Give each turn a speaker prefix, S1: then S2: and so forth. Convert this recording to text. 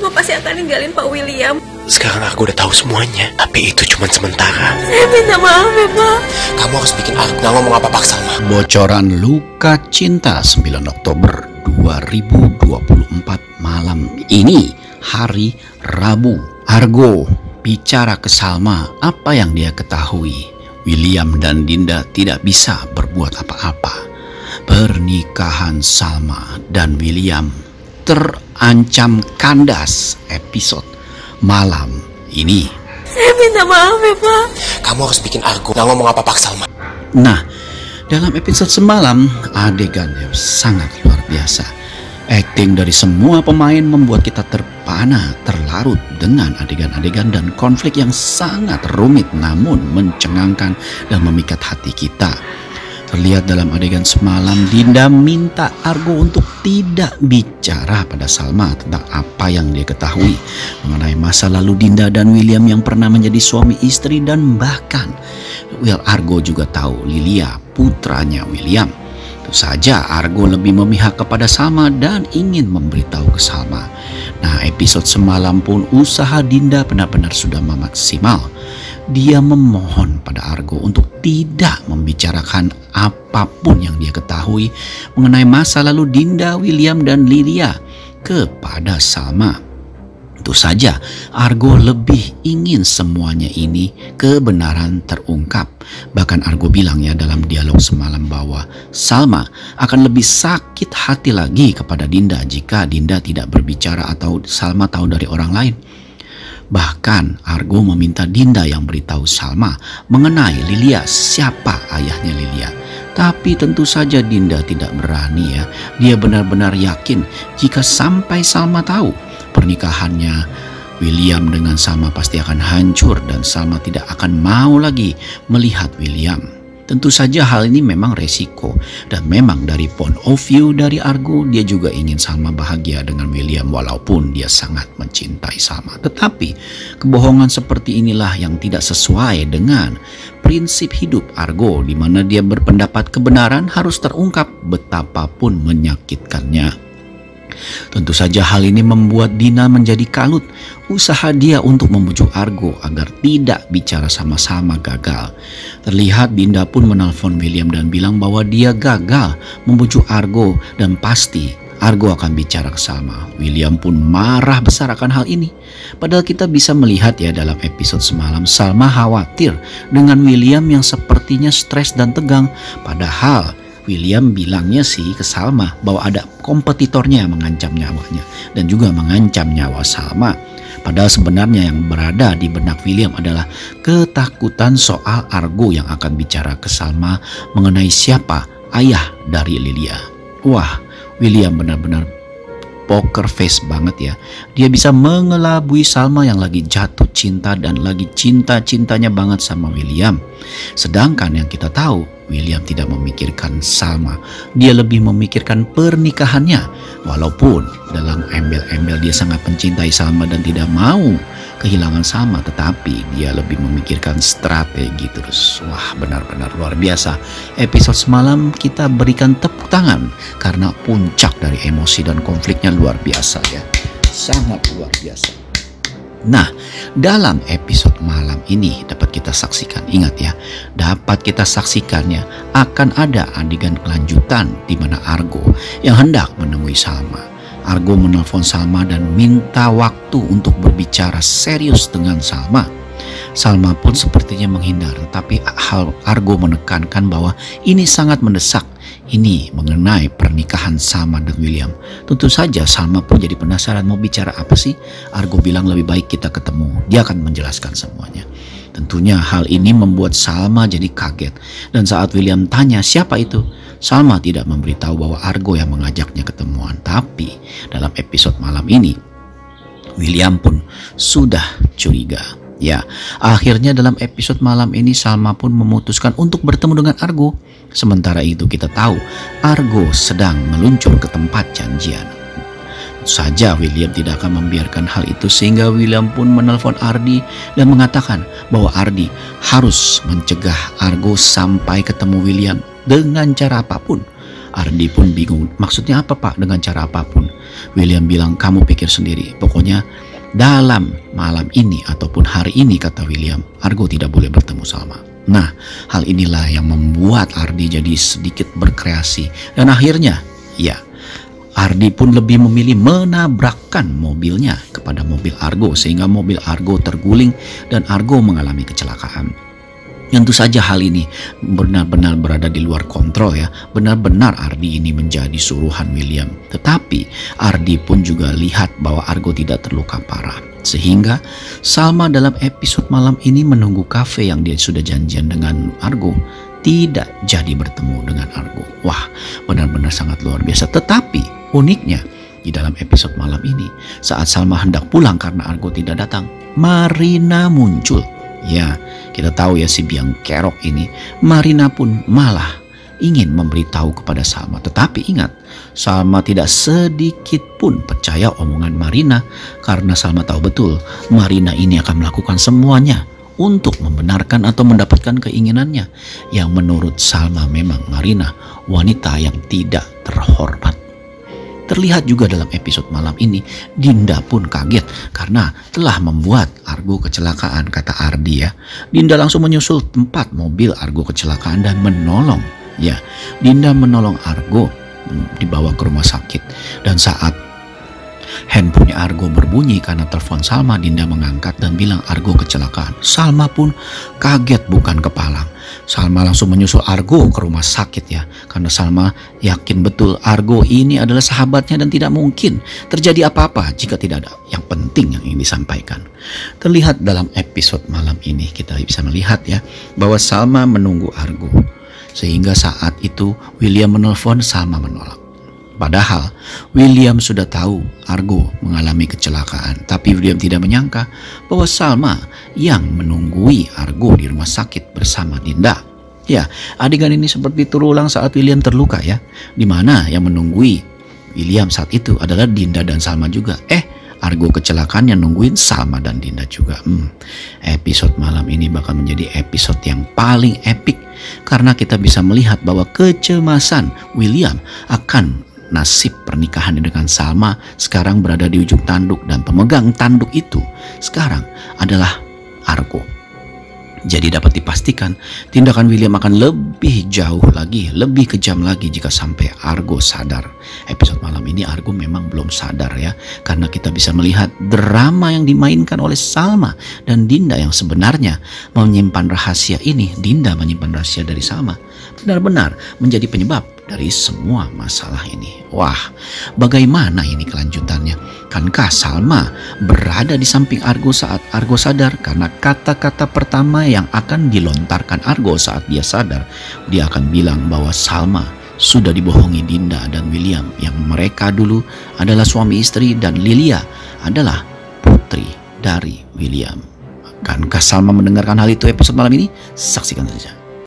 S1: Mama pasti akan ninggalin Pak William.
S2: Sekarang aku udah tahu semuanya, tapi itu cuma sementara.
S1: Saya minta maaf ya, Pak.
S2: Kamu harus bikin aku nggak ngomong apa-apa ke Salma.
S3: Bocoran luka cinta 9 Oktober 2024 malam ini, hari Rabu. Argo bicara ke Salma apa yang dia ketahui. William dan Dinda tidak bisa berbuat apa-apa. Pernikahan Salma dan William terancam kandas episode malam ini.
S1: Saya minta maaf ya, Pak.
S2: Kamu harus bikin aku nggak ngomong apa-apa ke Salma.
S3: Nah, dalam episode semalam adegan yang sangat luar biasa. Akting dari semua pemain membuat kita terpana, terlarut dengan adegan-adegan dan konflik yang sangat rumit namun mencengangkan dan memikat hati kita. Terlihat dalam adegan semalam, Dinda minta Argo untuk tidak bicara pada Salma tentang apa yang dia ketahui mengenai masa lalu Dinda dan William yang pernah menjadi suami istri, dan bahkan Argo juga tahu Lilia putranya William. Tentu saja Argo lebih memihak kepada Salma dan ingin memberitahu ke Salma. Nah, episode semalam pun usaha Dinda benar-benar sudah maksimal. Dia memohon pada Argo untuk tidak membicarakan apapun yang dia ketahui mengenai masa lalu Dinda, William, dan Lilia kepada Salma. Tentu saja Argo lebih ingin semuanya ini kebenaran terungkap. Bahkan Argo bilang ya dalam dialog semalam bahwa Salma akan lebih sakit hati lagi kepada Dinda jika Dinda tidak berbicara atau Salma tahu dari orang lain. Bahkan Argo meminta Dinda yang beritahu Salma mengenai Lilia, siapa ayahnya Lilia. Tapi tentu saja Dinda tidak berani ya. Dia benar-benar yakin jika sampai Salma tahu, pernikahannya William dengan Salma pasti akan hancur dan Salma tidak akan mau lagi melihat William. Tentu saja hal ini memang resiko, dan memang dari point of view dari Argo, dia juga ingin Salma bahagia dengan William walaupun dia sangat mencintai Salma. Tetapi kebohongan seperti inilah yang tidak sesuai dengan prinsip hidup Argo, di mana dia berpendapat kebenaran harus terungkap betapapun menyakitkannya. Tentu saja hal ini membuat Dina menjadi kalut. Usaha dia untuk membujuk Argo agar tidak bicara sama-sama gagal. Terlihat Dinda pun menelpon William dan bilang bahwa dia gagal membujuk Argo dan pasti Argo akan bicara ke Salma. William pun marah besar akan hal ini. Padahal kita bisa melihat ya dalam episode semalam Salma khawatir dengan William yang sepertinya stres dan tegang. Padahal William bilangnya sih ke Salma bahwa ada kompetitornya yang mengancam nyawanya dan juga mengancam nyawa Salma. Padahal sebenarnya yang berada di benak William adalah ketakutan soal Argo yang akan bicara ke Salma mengenai siapa ayah dari Lilia. Wah, William benar-benar poker face banget ya. Dia bisa mengelabui Salma yang lagi jatuh cinta dan lagi cinta-cintanya banget sama William. Sedangkan yang kita tahu, William tidak memikirkan Salma. Dia lebih memikirkan pernikahannya. Walaupun dalam embel-embel dia sangat mencintai Salma dan tidak mau kehilangan Salma, tetapi dia lebih memikirkan strategi terus. Wah, benar-benar luar biasa. Episode semalam kita berikan tepuk tangan karena puncak dari emosi dan konfliknya luar biasa ya. Sangat luar biasa. Nah, dalam episode malam ini dapat kita saksikan, ingat ya, dapat kita saksikannya akan ada adegan kelanjutan di mana Argo yang hendak menemui Salma. Argo menelpon Salma dan minta waktu untuk berbicara serius dengan Salma. Salma pun sepertinya menghindar, tetapi Argo menekankan bahwa ini sangat mendesak. Ini mengenai pernikahan Salma dan William. Tentu saja Salma pun jadi penasaran mau bicara apa sih. Argo bilang lebih baik kita ketemu, dia akan menjelaskan semuanya. Tentunya hal ini membuat Salma jadi kaget. Dan saat William tanya siapa itu, Salma tidak memberitahu bahwa Argo yang mengajaknya ketemuan. Tapi dalam episode malam ini William pun sudah curiga. Ya, akhirnya dalam episode malam ini Salma pun memutuskan untuk bertemu dengan Argo. Sementara itu kita tahu Argo sedang meluncur ke tempat janjian. Tentu saja William tidak akan membiarkan hal itu sehingga William pun menelpon Ardi dan mengatakan bahwa Ardi harus mencegah Argo sampai ketemu William dengan cara apapun. Ardi pun bingung, maksudnya apa Pak dengan cara apapun? William bilang, kamu pikir sendiri, pokoknya dalam malam ini ataupun hari ini, kata William, Argo tidak boleh bertemu Salma. Nah, hal inilah yang membuat Ardi jadi sedikit berkreasi. Dan akhirnya, ya, Ardi pun lebih memilih menabrakkan mobilnya kepada mobil Argo sehingga mobil Argo terguling dan Argo mengalami kecelakaan. Tentu saja hal ini benar-benar berada di luar kontrol ya. Benar-benar Ardi ini menjadi suruhan William. Tetapi Ardi pun juga lihat bahwa Argo tidak terluka parah. Sehingga Salma dalam episode malam ini menunggu kafe yang dia sudah janjian dengan Argo tidak jadi bertemu dengan Argo. Wah, benar-benar sangat luar biasa. Tetapi uniknya di dalam episode malam ini saat Salma hendak pulang karena Argo tidak datang, Marina muncul. Ya, kita tahu ya si biang kerok ini. Marina pun malah ingin memberitahu kepada Salma. Tetapi ingat, Salma tidak sedikit pun percaya omongan Marina karena Salma tahu betul Marina ini akan melakukan semuanya untuk membenarkan atau mendapatkan keinginannya. Yang menurut Salma memang Marina wanita yang tidak terhormat. Terlihat juga dalam episode malam ini, Dinda pun kaget karena telah membuat Argo kecelakaan, kata Ardi ya. Dinda langsung menyusul tempat mobil Argo kecelakaan dan menolong. Ya, Dinda menolong Argo dibawa ke rumah sakit. Dan saat handphonenya Argo berbunyi karena telepon Salma, Dinda mengangkat dan bilang Argo kecelakaan. Salma pun kaget bukan kepalang. Salma langsung menyusul Argo ke rumah sakit ya. Karena Salma yakin betul Argo ini adalah sahabatnya dan tidak mungkin terjadi apa-apa jika tidak ada yang penting yang ingin disampaikan. Terlihat dalam episode malam ini kita bisa melihat ya bahwa Salma menunggu Argo. Sehingga saat itu William menelpon, Salma menolak. Padahal William sudah tahu Argo mengalami kecelakaan. Tapi William tidak menyangka bahwa Salma yang menunggui Argo di rumah sakit bersama Dinda. Ya, adegan ini seperti terulang saat William terluka ya. Dimana yang menunggui William saat itu adalah Dinda dan Salma juga. Argo kecelakaan yang nungguin Salma dan Dinda juga. Episode malam ini bakal menjadi episode yang paling epik. Karena kita bisa melihat bahwa kecemasan William akan nasib pernikahan dengan Salma sekarang berada di ujung tanduk. Dan pemegang tanduk itu sekarang adalah Argo. Jadi dapat dipastikan tindakan William akan lebih jauh lagi, lebih kejam lagi jika sampai Argo sadar. Episode malam ini Argo memang belum sadar ya. Karena kita bisa melihat drama yang dimainkan oleh Salma dan Dinda yang sebenarnya menyimpan rahasia ini. Dinda menyimpan rahasia dari Salma. Benar-benar menjadi penyebab dari semua masalah ini. Wah, bagaimana ini kelanjutannya? Kankah Salma berada di samping Argo saat Argo sadar? Karena kata-kata pertama yang akan dilontarkan Argo saat dia sadar, dia akan bilang bahwa Salma sudah dibohongi Dinda dan William yang mereka dulu adalah suami istri dan Lilia adalah putri dari William. Kankah Salma mendengarkan hal itu episode malam ini? Saksikan saja.